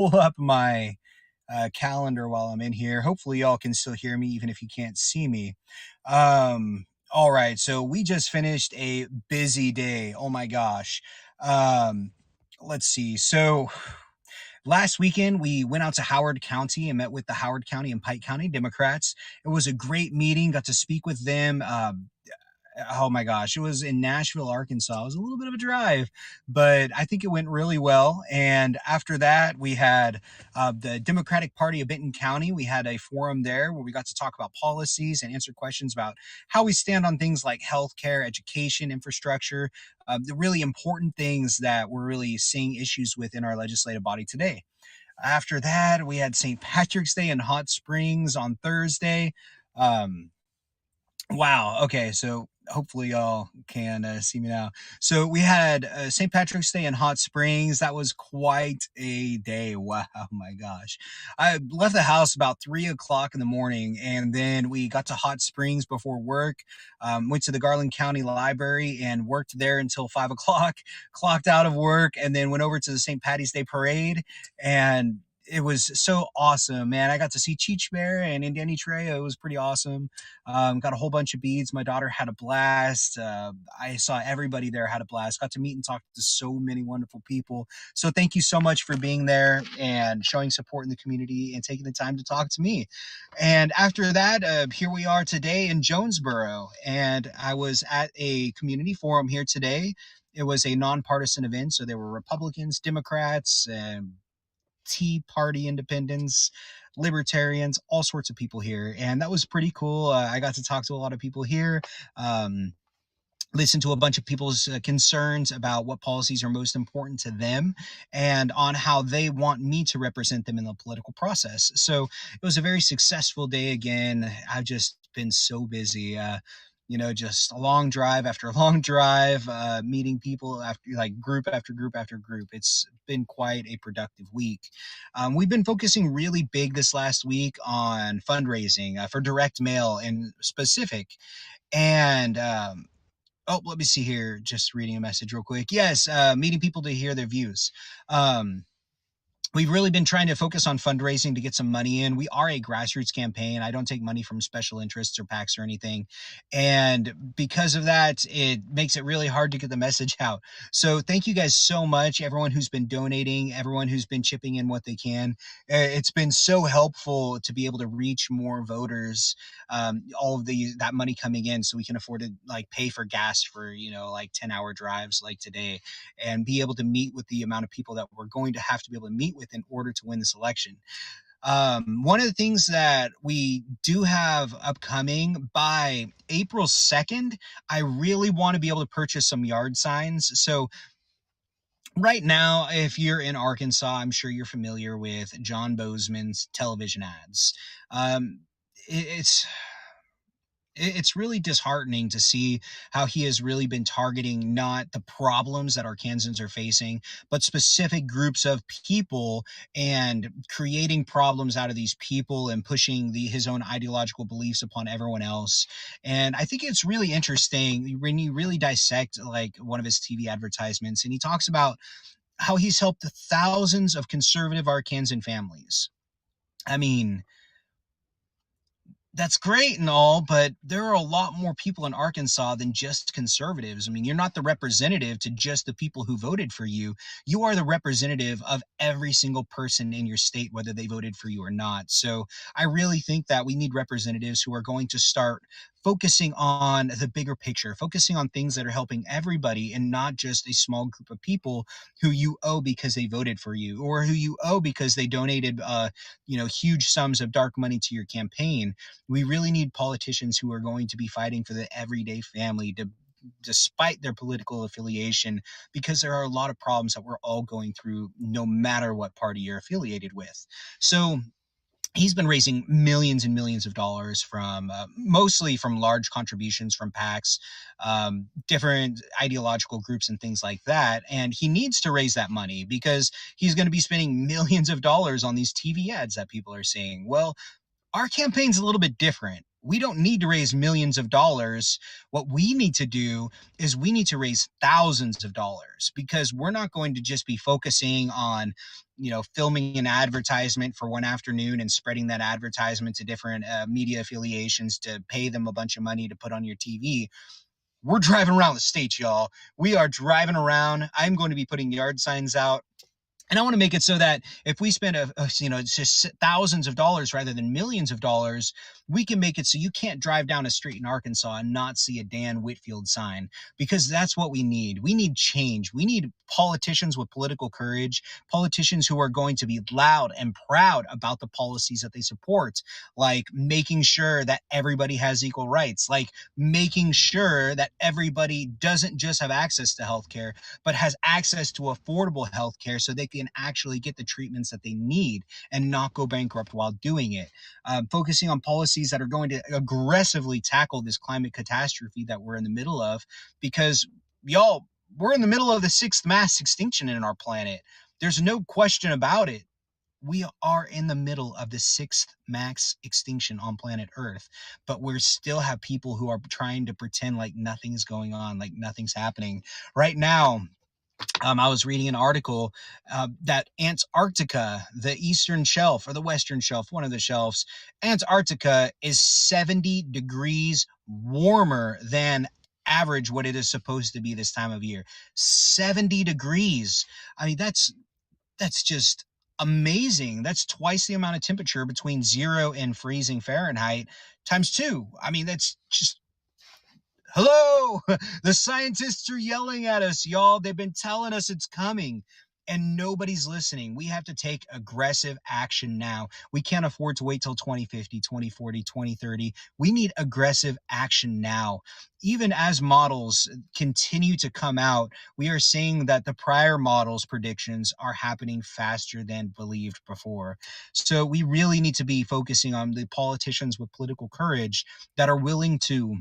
pull up my calendar while I'm in here. Hopefully, y'all can still hear me, even if you can't see me. All right, so we just finished a busy day. Oh my gosh. Um, let's see. So last weekend, we went out to Howard County and met with the Howard County and Pike County Democrats. It was a great meeting, got to speak with them. Oh my gosh, it was in Nashville, Arkansas. It was a little bit of a drive, but I think it went really well. And after that, we had the Democratic Party of Benton County. We had a forum there where we got to talk about policies and answer questions about how we stand on things like healthcare, education, infrastructure, the really important things that we're really seeing issues with in our legislative body today. After that, we had St. Patrick's Day in Hot Springs on Thursday. Um, Wow. Okay. So hopefully y'all can see me now. So we had St. Patrick's Day in Hot Springs. That was quite a day. Wow. My gosh. I left the house about 3 o'clock in the morning, and then we got to Hot Springs before work. Went to the Garland County Library and worked there until 5 o'clock, clocked out of work, and then went over to the St. Patty's Day Parade. And it was so awesome, man. I got to see Cheech Bear and Indiana Trejo. It was pretty awesome. Got a whole bunch of beads. My daughter had a blast. I saw everybody there had a blast. Got to meet and talk to so many wonderful people. So thank you so much for being there and showing support in the community and taking the time to talk to me. And after that, here we are today in Jonesboro. And I was at a community forum here today. It was a nonpartisan event. So there were Republicans, Democrats, and Tea Party independents, libertarians, all sorts of people here. And that was pretty cool. I got to talk to a lot of people here. Listen to a bunch of people's concerns about what policies are most important to them and on how they want me to represent them in the political process. So it was a very successful day again. I've just been so busy. Just a long drive after a long drive, meeting people after like group after group after group. It's been quite a productive week. We've been focusing really big this last week on fundraising for direct mail in specific. And oh, let me see here. Just reading a message real quick. Yes, meeting people to hear their views. We've really been trying to focus on fundraising to get some money in. We are a grassroots campaign. I don't take money from special interests or PACs or anything. And because of that, it makes it really hard to get the message out. So thank you guys so much, everyone who's been donating, everyone who's been chipping in what they can. It's been so helpful to be able to reach more voters, all of that money coming in so we can afford to like pay for gas for, like 10-hour drives like today and be able to meet with the amount of people that we're going to have to be able to meet with in order to win this election. One of the things that we do have upcoming by April 2nd, I really want to be able to purchase some yard signs. So right now, if you're in Arkansas, I'm sure you're familiar with John Bozeman's television ads. It's really disheartening to see how he has really been targeting not the problems that Arkansans are facing, but specific groups of people and creating problems out of these people and pushing his own ideological beliefs upon everyone else. And I think it's really interesting when you really dissect like one of his TV advertisements, and he talks about how he's helped thousands of conservative Arkansan families. I mean, that's great and all, but there are a lot more people in Arkansas than just conservatives. I mean, you're not the representative to just the people who voted for you. You are the representative of every single person in your state, whether they voted for you or not. So I really think that we need representatives who are going to start focusing on the bigger picture, focusing on things that are helping everybody and not just a small group of people who you owe because they voted for you or who you owe because they donated, huge sums of dark money to your campaign. We really need politicians who are going to be fighting for the everyday family despite their political affiliation, because there are a lot of problems that we're all going through no matter what party you're affiliated with. So he's been raising millions and millions of dollars from mostly from large contributions from PACs, different ideological groups and things like that. And he needs to raise that money because he's going to be spending millions of dollars on these TV ads that people are seeing. Well, our campaign's a little bit different. We don't need to raise millions of dollars. What we need to do is we need to raise thousands of dollars, because we're not going to just be focusing on, filming an advertisement for one afternoon and spreading that advertisement to different media affiliations to pay them a bunch of money to put on your TV. We're driving around the state, y'all. We are driving around. I'm going to be putting yard signs out. And I want to make it so that if we spend it's just thousands of dollars rather than millions of dollars, we can make it so you can't drive down a street in Arkansas and not see a Dan Whitfield sign, because that's what we need. We need change. We need politicians with political courage, politicians who are going to be loud and proud about the policies that they support, like making sure that everybody has equal rights, like making sure that everybody doesn't just have access to healthcare, but has access to affordable healthcare so they can actually get the treatments that they need and not go bankrupt while doing it. Focusing on policies that are going to aggressively tackle this climate catastrophe that we're in the middle of, because y'all, we're in the middle of the sixth mass extinction in our planet. There's no question about it. We are in the middle of the sixth max extinction on planet Earth, but we still have people who are trying to pretend like nothing's going on, like nothing's happening. Right now, I was reading an article that Antarctica, the eastern shelf or the western shelf, one of the shelves, Antarctica is 70 degrees warmer than average what it is supposed to be this time of year. 70 degrees. I mean, that's just amazing. That's twice the amount of temperature between 0 and freezing Fahrenheit times two. I mean, that's just hello. The scientists are yelling at us, y'all. They've been telling us it's coming and nobody's listening. We have to take aggressive action now. We can't afford to wait till 2050, 2040, 2030. We need aggressive action now. Even as models continue to come out, we are seeing that the prior models predictions are happening faster than believed before. So we really need to be focusing on the politicians with political courage that are willing to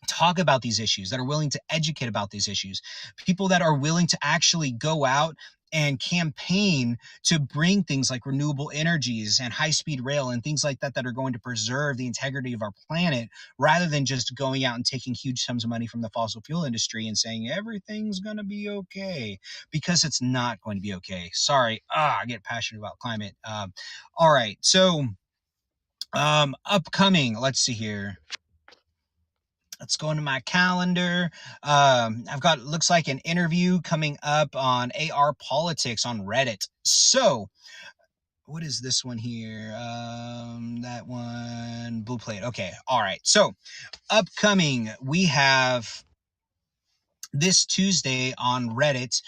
talk about these issues, that are willing to educate about these issues, people that are willing to actually go out and campaign to bring things like renewable energies and high-speed rail and things like that that are going to preserve the integrity of our planet, rather than just going out and taking huge sums of money from the fossil fuel industry and saying everything's going to be okay, because it's not going to be okay. Sorry, I get passionate about climate. All right, so upcoming, let's see here. Let's go into my calendar. I've got, looks like, an interview coming up on AR politics on Reddit. So what is this one here? That one, blue plate. Okay. All right. So upcoming, we have this Tuesday on Reddit,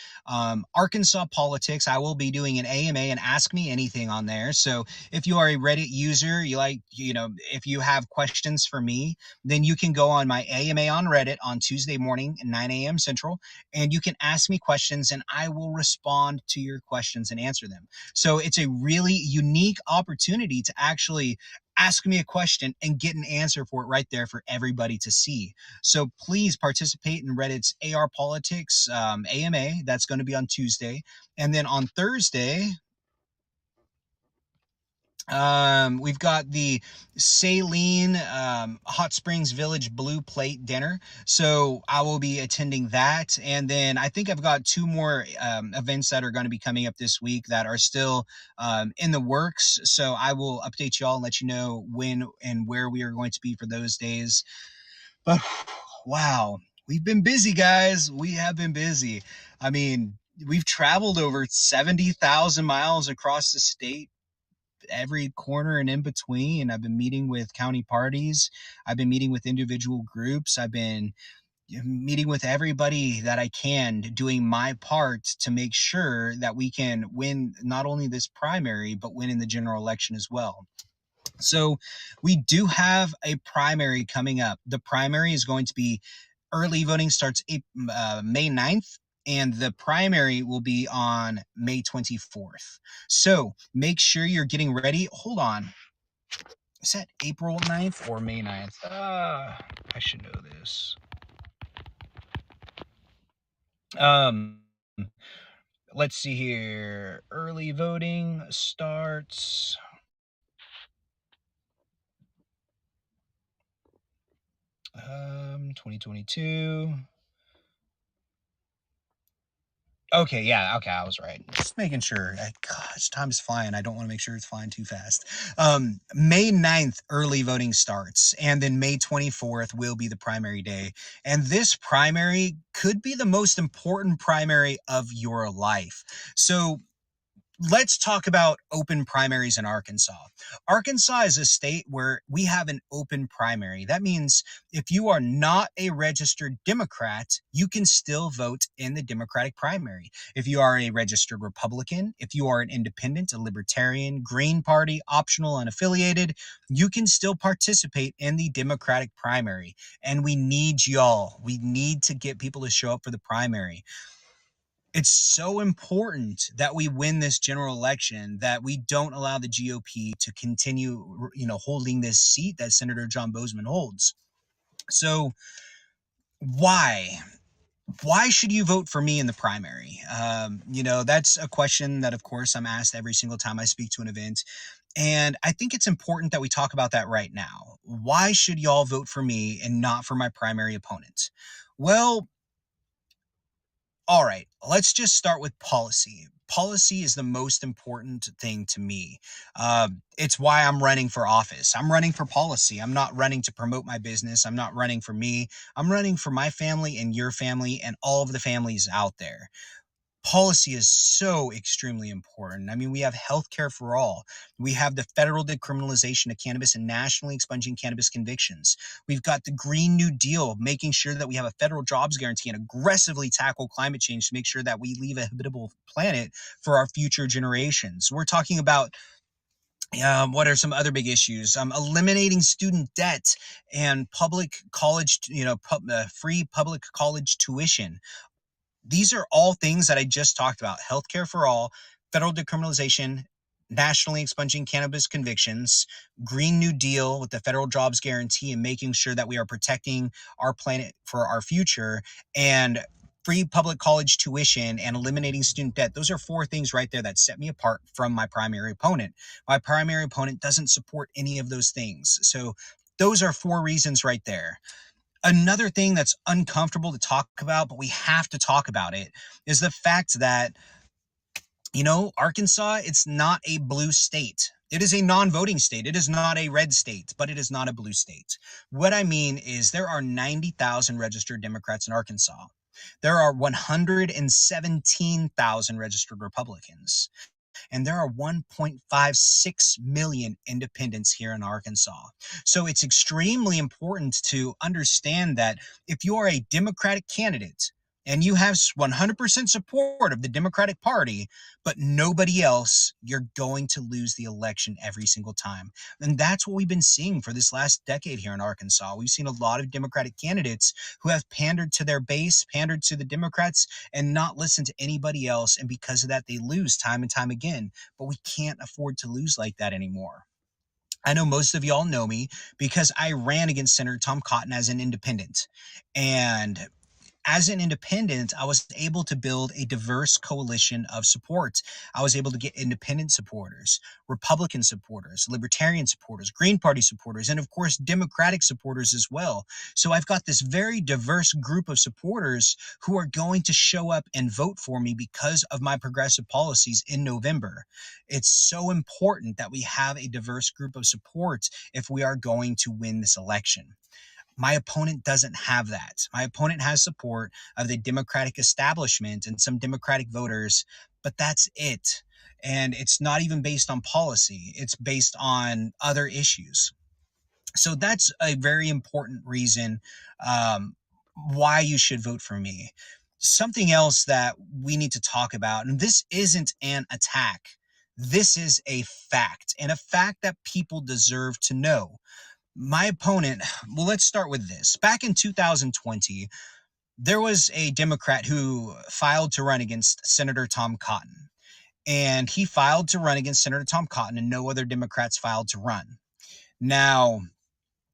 Arkansas politics. I will be doing an AMA and Ask Me Anything on there. So if you are a Reddit user, if you have questions for me, then you can go on my AMA on Reddit on Tuesday morning at 9 a.m. Central, and you can ask me questions and I will respond to your questions and answer them. So it's a really unique opportunity to actually ask me a question and get an answer for it right there for everybody to see. So please participate in Reddit's AR Politics AMA. That's going to be on Tuesday. And then on Thursday, we've got the Saline Hot Springs Village Blue Plate Dinner. So I will be attending that. And then I think I've got two more events that are going to be coming up this week that are still in the works. So I will update y'all and let you know when and where we are going to be for those days. But wow, we've been busy, guys. We have been busy. I mean, we've traveled over 70,000 miles across the state, every corner and in between. I've been meeting with county parties. I've been meeting with individual groups. I've been meeting with everybody that I can, doing my part to make sure that we can win not only this primary, but win in the general election as well. So we do have a primary coming up. The primary is going to be, early voting starts May 9th, and the primary will be on May 24th. So make sure you're getting ready. Hold on. Is that April 9th or May 9th? I should know this. Um, let's see here. Early voting starts 2022. Okay, yeah, okay, I was right. Just making sure. Gosh, time is flying. I don't want to make sure it's flying too fast. May 9th, early voting starts, and then May 24th will be the primary day. And this primary could be the most important primary of your life. So let's talk about open primaries in Arkansas. Arkansas is a state where we have an open primary. That means if you are not a registered Democrat, you can still vote in the Democratic primary. If you are a registered Republican, if you are an independent, a libertarian, Green Party, optional, unaffiliated, you can still participate in the Democratic primary. And we need y'all. We need to get people to show up for the primary. It's so important that we win this general election, that we don't allow the GOP to continue, holding this seat that Senator John Bozeman holds. So why? Why should you vote for me in the primary? That's a question that, of course, I'm asked every single time I speak to an event. And I think it's important that we talk about that right now. Why should y'all vote for me and not for my primary opponent? Well, all right, let's just start with policy. Policy is the most important thing to me. It's why I'm running for office. I'm running for policy. I'm not running to promote my business. I'm not running for me. I'm running for my family and your family and all of the families out there. Policy is so extremely important. I mean, we have healthcare for all. We have the federal decriminalization of cannabis and nationally expunging cannabis convictions. We've got the Green New Deal, making sure that we have a federal jobs guarantee and aggressively tackle climate change to make sure that we leave a habitable planet for our future generations. We're talking about what are some other big issues? Eliminating student debt and public college, free public college tuition. These are all things that I just talked about: healthcare for all, federal decriminalization, nationally expunging cannabis convictions, Green New Deal with the federal jobs guarantee and making sure that we are protecting our planet for our future, and free public college tuition and eliminating student debt. Those are four things right there that set me apart from my primary opponent. My primary opponent doesn't support any of those things. So those are four reasons right there. Another thing that's uncomfortable to talk about, but we have to talk about it, is the fact that, Arkansas, it's not a blue state. It is a non-voting state. It is not a red state, but it is not a blue state. What I mean is there are 90,000 registered Democrats in Arkansas. There are 117,000 registered Republicans, and there are 1.56 million independents here in Arkansas. So it's extremely important to understand that if you are a Democratic candidate and you have 100% support of the Democratic Party, but nobody else, you're going to lose the election every single time. And that's what we've been seeing for this last decade here in Arkansas. We've seen a lot of Democratic candidates who have pandered to their base, pandered to the Democrats, and not listened to anybody else. And because of that, they lose time and time again. But we can't afford to lose like that anymore. I know most of y'all know me because I ran against Senator Tom Cotton as an independent. And as an independent, I was able to build a diverse coalition of support. I was able to get independent supporters, Republican supporters, Libertarian supporters, Green Party supporters, and of course, Democratic supporters as well. So I've got this very diverse group of supporters who are going to show up and vote for me because of my progressive policies in November. It's so important that we have a diverse group of support if we are going to win this election. My opponent doesn't have that. My opponent has support of the Democratic establishment and some Democratic voters, but that's it. And it's not even based on policy, it's based on other issues. So that's a very important reason why you should vote for me. Something else that we need to talk about, and this isn't an attack, this is a fact, and a fact that people deserve to know. My opponent, well, let's start with this. Back in 2020, there was a Democrat who filed to run against Senator Tom Cotton. And he filed to run against Senator Tom Cotton, and no other Democrats filed to run. Now,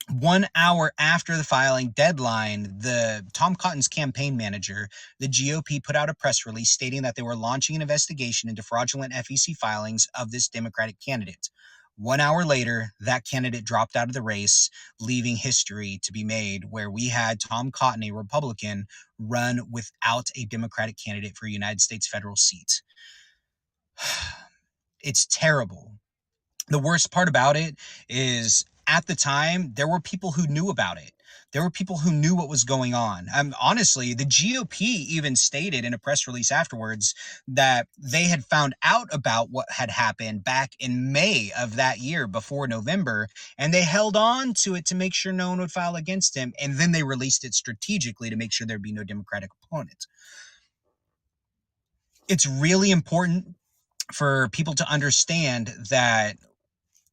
1 hour after the filing deadline, the Tom Cotton's campaign manager, the GOP, put out a press release stating that they were launching an investigation into fraudulent FEC filings of this Democratic candidate. 1 hour later, that candidate dropped out of the race, leaving history to be made where we had Tom Cotton, a Republican, run without a Democratic candidate for a United States federal seat. It's terrible. The worst part about it is at the time, there were people who knew about it. There were people who knew what was going on. Honestly, the GOP even stated in a press release afterwards that they had found out about what had happened back in May of that year before November, and they held on to it to make sure no one would file against him. And then they released it strategically to make sure there'd be no Democratic opponent. It's really important for people to understand that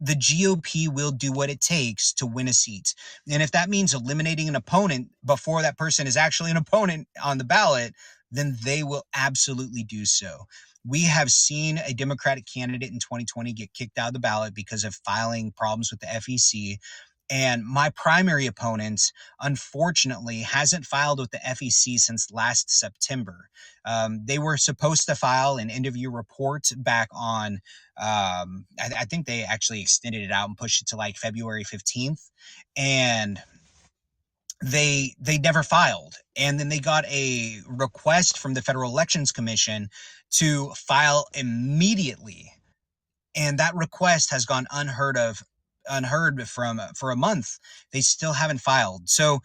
the GOP will do what it takes to win a seat. And if that means eliminating an opponent before that person is actually an opponent on the ballot, then they will absolutely do so. We have seen a Democratic candidate in 2020 get kicked out of the ballot because of filing problems with the FEC. And my primary opponent, unfortunately, hasn't filed with the FEC since last September. They were supposed to file an end of year report back on, I think they actually extended it out and pushed it to like February 15th. And they never filed, and then they got a request from the Federal Elections Commission to file immediately, and that request has gone unheard from for a month. They still haven't filed. So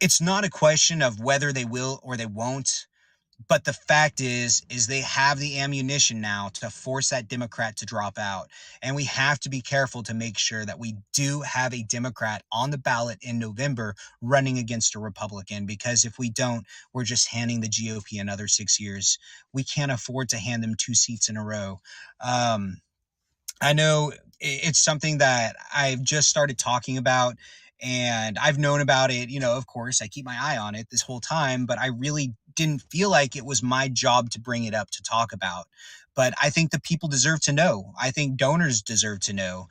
it's not a question of whether they will or they won't. But the fact is they have the ammunition now to force that Democrat to drop out. And we have to be careful to make sure that we do have a Democrat on the ballot in November running against a Republican, because if we don't, we're just handing the GOP another 6 years. We can't afford to hand them 2 seats in a row. I know it's something that I've just started talking about, and I've known about it. Of course, I keep my eye on it this whole time, but I really didn't feel like it was my job to bring it up to talk about. But I think the people deserve to know. I think donors deserve to know.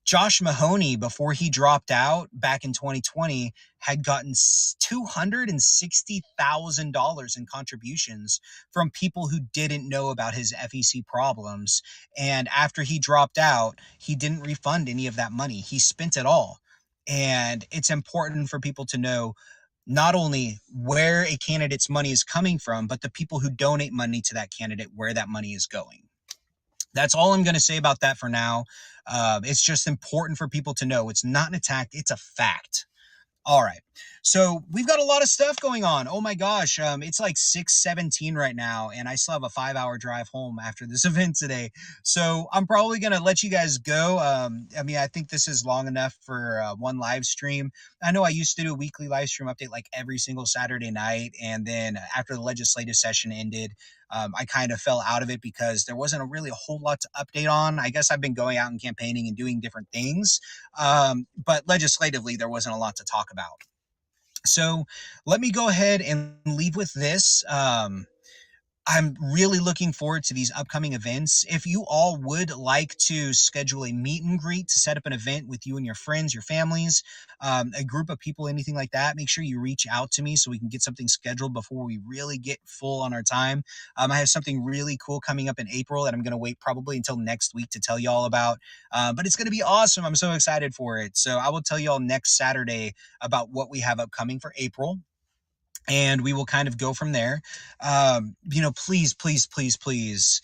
Josh Mahoney, before he dropped out back in 2020, had gotten $260,000 in contributions from people who didn't know about his FEC problems. And after he dropped out, he didn't refund any of that money. He spent it all. And it's important for people to know not only where a candidate's money is coming from, but the people who donate money to that candidate, where that money is going. That's all I'm going to say about that for now. It's just important for people to know it's not an attack, it's a fact. All right. So we've got a lot of stuff going on. Oh my gosh. It's like 6:17 right now, and I still have a 5-hour drive home after this event today. So I'm probably going to let you guys go. I think this is long enough for one live stream. I know I used to do a weekly live stream update like every single Saturday night. And then after the legislative session ended, I kind of fell out of it because there wasn't really a whole lot to update on. I guess I've been going out and campaigning and doing different things. But legislatively, there wasn't a lot to talk about. So let me go ahead and leave with this. I'm really looking forward to these upcoming events. If you all would like to schedule a meet and greet to set up an event with you and your friends, your families, a group of people, anything like that, make sure you reach out to me so we can get something scheduled before we really get full on our time. I have something really cool coming up in April that I'm going to wait probably until next week to tell you all about. But it's going to be awesome. I'm so excited for it. So I will tell you all next Saturday about what we have upcoming for April, and we will kind of go from there. Please, please, please, please,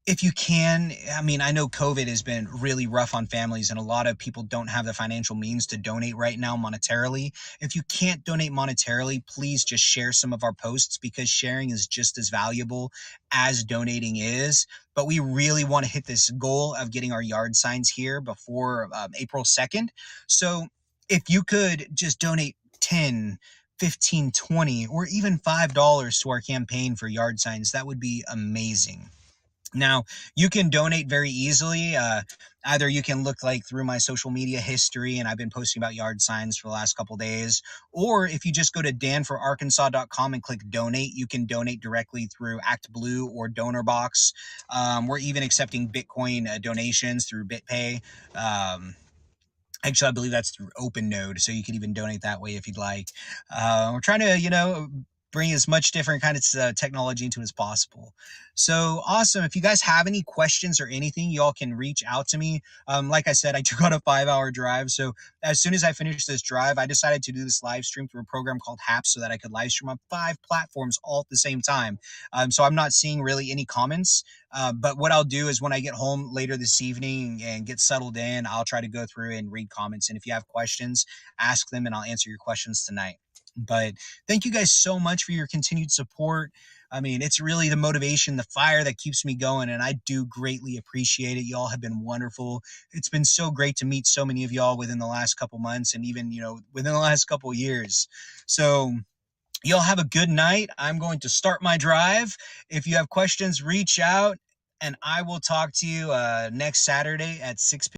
if you can, I know COVID has been really rough on families, and a lot of people don't have the financial means to donate right now monetarily. If you can't donate monetarily, please just share some of our posts, because sharing is just as valuable as donating is. But we really want to hit this goal of getting our yard signs here before April 2nd. So if you could just donate 10, 15, 20, or even $5 to our campaign for yard signs, that would be amazing. Now, you can donate very easily. Either you can look like through my social media history, and I've been posting about yard signs for the last couple days, or if you just go to danforarkansas.com and click donate, you can donate directly through ActBlue or DonorBox. We're even accepting Bitcoin donations through BitPay. Actually, I believe that's through OpenNode, so you can even donate that way if you'd like. We're trying to, bring as much different kind of technology into it as possible. So awesome. If you guys have any questions or anything, y'all can reach out to me. Like I said, I took on a 5 hour drive. So as soon as I finished this drive, I decided to do this live stream through a program called Haps so that I could live stream on 5 platforms all at the same time. So I'm not seeing really any comments. But what I'll do is when I get home later this evening and get settled in, I'll try to go through and read comments. And if you have questions, ask them and I'll answer your questions tonight. But thank you guys so much for your continued support. I mean, it's really the motivation, the fire that keeps me going, and I do greatly appreciate it. Y'all have been wonderful. It's been so great to meet so many of y'all within the last couple months and even, within the last couple years. So y'all have a good night. I'm going to start my drive. If you have questions, reach out, and I will talk to you next Saturday at 6 p.m.